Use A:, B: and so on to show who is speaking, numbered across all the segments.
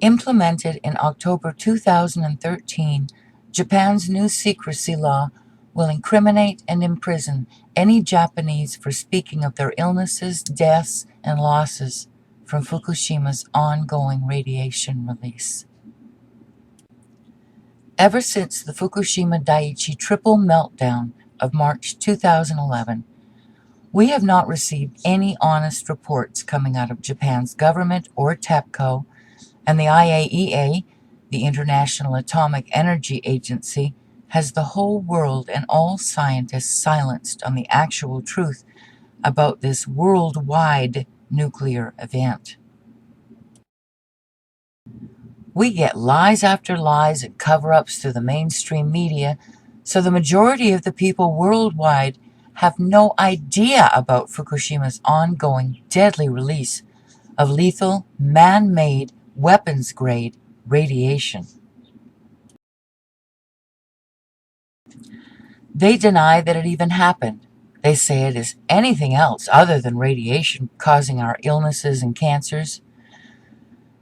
A: Implemented in October 2013, Japan's new secrecy law will incriminate and imprison any Japanese for speaking of their illnesses, deaths, and losses from Fukushima's ongoing radiation release. Ever since the Fukushima Daiichi triple meltdown of March 2011, we have not received any honest reports coming out of Japan's government or TEPCO, and the IAEA, the International Atomic Energy Agency, has the whole world and all scientists silenced on the actual truth about this worldwide nuclear event. We get lies after lies and cover-ups through the mainstream media, so the majority of the people worldwide have no idea about Fukushima's ongoing deadly release of lethal, man-made, weapons-grade radiation. They deny that it even happened. They say it is anything else other than radiation causing our illnesses and cancers.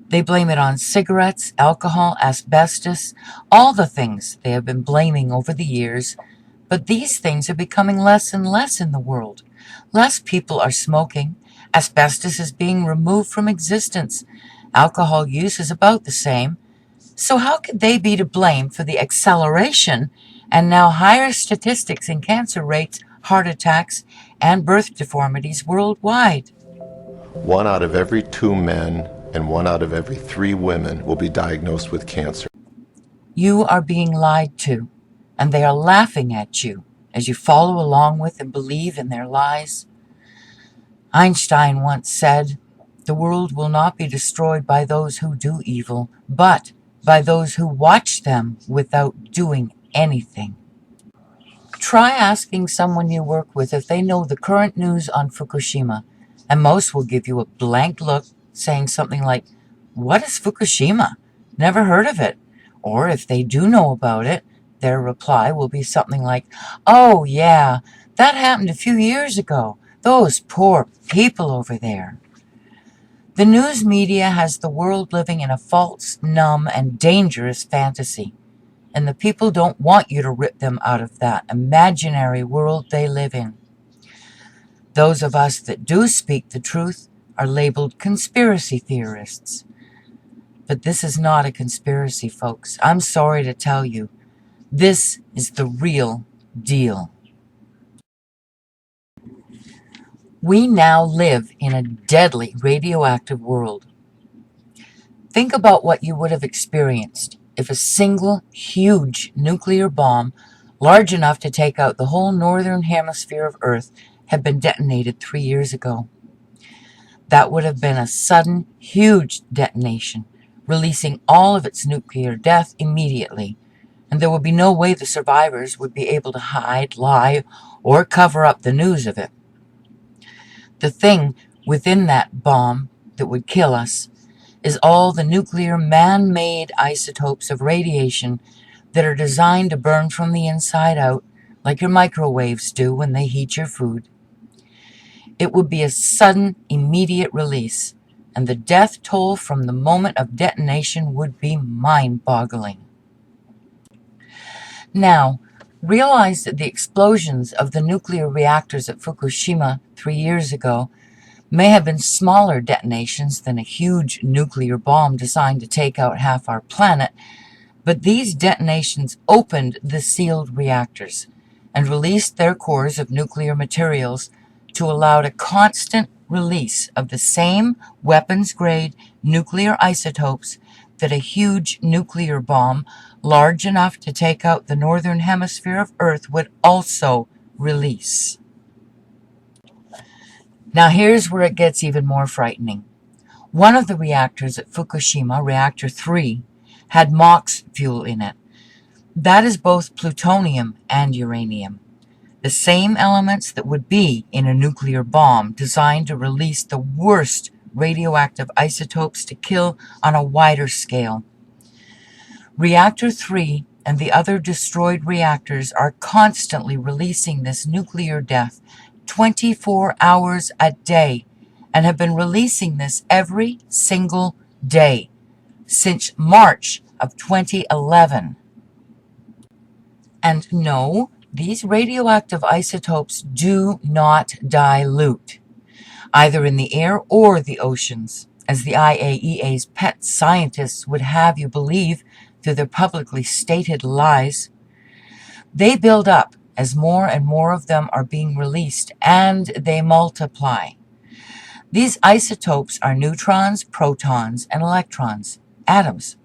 A: They blame it on cigarettes, alcohol, asbestos, all the things they have been blaming over the years. But these things are becoming less and less in the world. Less people are smoking. Asbestos is being removed from existence. Alcohol use is about the same. So how could they be to blame for the acceleration and now higher statistics in cancer rates, heart attacks, and birth deformities worldwide?
B: 1 out of every 2 men and 1 out of every 3 women will be diagnosed with cancer.
A: You are being lied to, and they are laughing at you as you follow along with and believe in their lies. Einstein once said, "The world will not be destroyed by those who do evil, but by those who watch them without doing anything." Try asking someone you work with if they know the current news on Fukushima, and most will give you a blank look, saying something like, "What is Fukushima? Never heard of it." Or if they do know about it, their reply will be something like, "Oh yeah, that happened a few years ago. Those poor people over there." The news media has the world living in a false, numb, and dangerous fantasy, and the people don't want you to rip them out of that imaginary world they live in. Those of us that do speak the truth are labeled conspiracy theorists. But this is not a conspiracy, folks. I'm sorry to tell you. This is the real deal. We now live in a deadly radioactive world. Think about what you would have experienced if a single huge nuclear bomb, large enough to take out the whole northern hemisphere of Earth, had been detonated 3 years ago. That would have been a sudden, huge detonation, releasing all of its nuclear death immediately, and there would be no way the survivors would be able to hide, lie, or cover up the news of it. The thing within that bomb that would kill us is all the nuclear man-made isotopes of radiation that are designed to burn from the inside out, like your microwaves do when they heat your food. It would be a sudden, immediate release, and the death toll from the moment of detonation would be mind-boggling. Now, realize that the explosions of the nuclear reactors at Fukushima 3 years ago may have been smaller detonations than a huge nuclear bomb designed to take out half our planet, but these detonations opened the sealed reactors and released their cores of nuclear materials to allow a constant release of the same weapons-grade nuclear isotopes that a huge nuclear bomb large enough to take out the northern hemisphere of Earth would also release. Now here's where it gets even more frightening. One of the reactors at Fukushima, Reactor 3, had MOX fuel in it. That is both plutonium and uranium, the same elements that would be in a nuclear bomb designed to release the worst radioactive isotopes to kill on a wider scale. Reactor 3 and the other destroyed reactors are constantly releasing this nuclear death 24 hours a day and have been releasing this every single day since March of 2011. And no, these radioactive isotopes do not dilute, either in the air or the oceans, as the IAEA's pet scientists would have you believe through their publicly stated lies. They build up as more and more of them are being released, and they multiply. These isotopes are neutrons, protons, and electrons, atoms,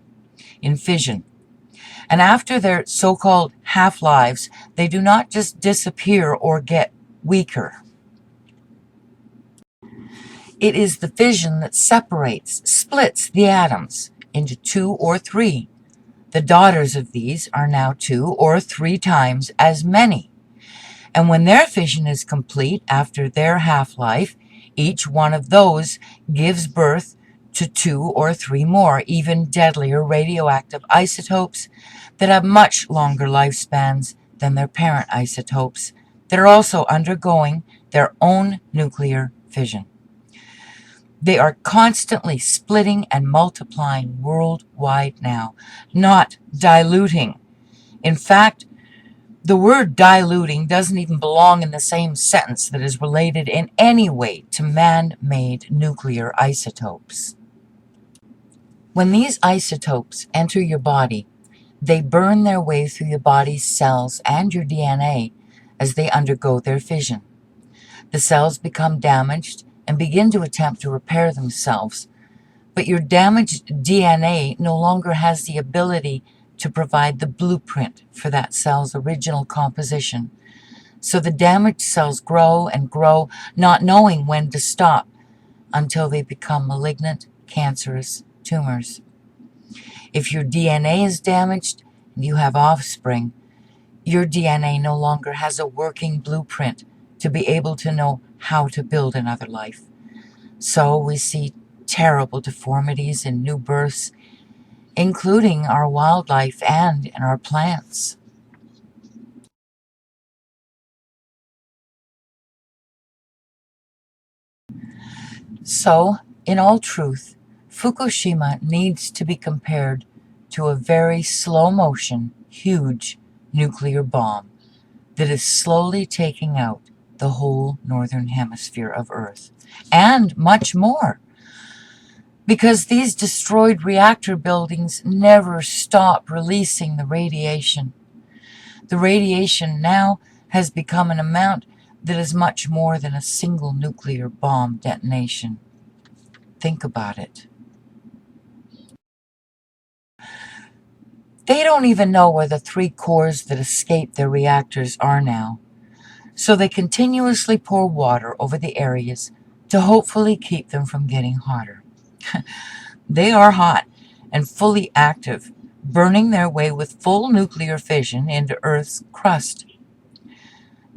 A: in fission. And after their so-called half-lives, they do not just disappear or get weaker. It is the fission that splits the atoms into 2 or 3. The daughters of these are now 2 or 3 times as many. And when their fission is complete after their half-life, each one of those gives birth to 2 or 3 more, even deadlier radioactive isotopes that have much longer lifespans than their parent isotopes that are also undergoing their own nuclear fission. They are constantly splitting and multiplying worldwide now, not diluting. In fact, the word diluting doesn't even belong in the same sentence that is related in any way to man-made nuclear isotopes. When these isotopes enter your body, they burn their way through your body's cells and your DNA as they undergo their fission. The cells become damaged and begin to attempt to repair themselves, but your damaged DNA no longer has the ability to provide the blueprint for that cell's original composition. So the damaged cells grow and grow, not knowing when to stop, until they become malignant, cancerous tumors. If your DNA is damaged and you have offspring, your DNA no longer has a working blueprint to be able to know how to build another life. So we see terrible deformities in new births, including our wildlife and in our plants. So, in all truth, Fukushima needs to be compared to a very slow-motion, huge nuclear bomb that is slowly taking out the whole northern hemisphere of Earth, and much more, because these destroyed reactor buildings never stop releasing the radiation. The radiation now has become an amount that is much more than a single nuclear bomb detonation. Think about it. They don't even know where the 3 cores that escaped their reactors are now, so they continuously pour water over the areas to hopefully keep them from getting hotter. They are hot and fully active, burning their way with full nuclear fission into Earth's crust.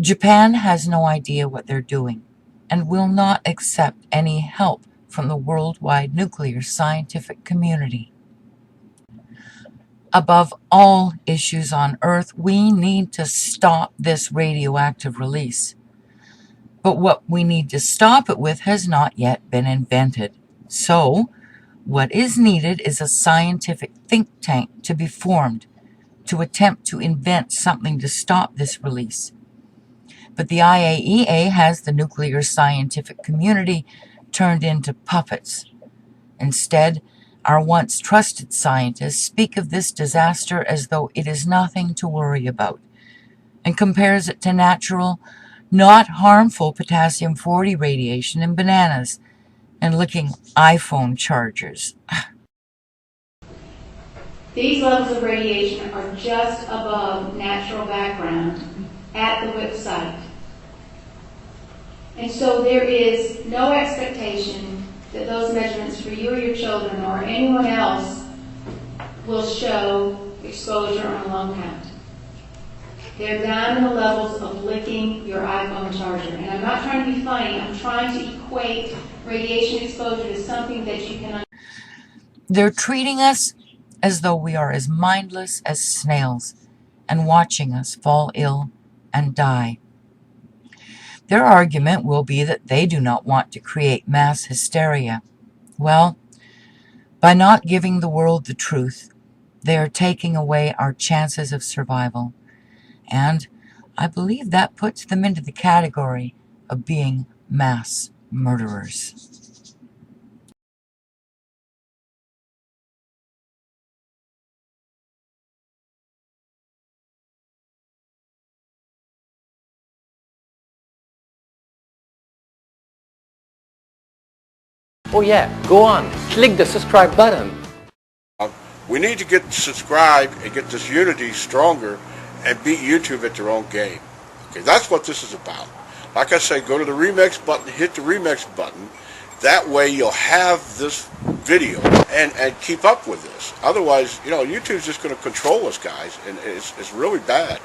A: Japan has no idea what they're doing and will not accept any help from the worldwide nuclear scientific community. Above all issues on Earth, we need to stop this radioactive release. But what we need to stop it with has not yet been invented. So, what is needed is a scientific think tank to be formed to attempt to invent something to stop this release. But the IAEA has the nuclear scientific community turned into puppets. Instead, our once trusted scientists speak of this disaster as though it is nothing to worry about, and compares it to natural, not harmful potassium-40 radiation in bananas and licking iPhone chargers.
C: These levels of radiation are just above natural background at the WIP site. And so there is no expectation that those measurements for you or your children or anyone else will show exposure on a lung count. They're down in the levels of licking your iPhone charger. And I'm not trying to be funny. I'm trying to equate radiation exposure to something that you can understand.
A: They're treating us as though we are as mindless as snails and watching us fall ill and die. Their argument will be that they do not want to create mass hysteria. Well, By not giving the world the truth, they are taking away our chances of survival. And I believe that puts them into the category of being mass murderers.
D: Oh yeah, go on, click the subscribe button.
E: We need to get subscribed and get this unity stronger and beat YouTube at their own game. Okay, that's what this is about. Like I say, go to the remix button, hit the remix button. That way you'll have this video and keep up with this. Otherwise, YouTube's just going to control us, guys, and it's really bad.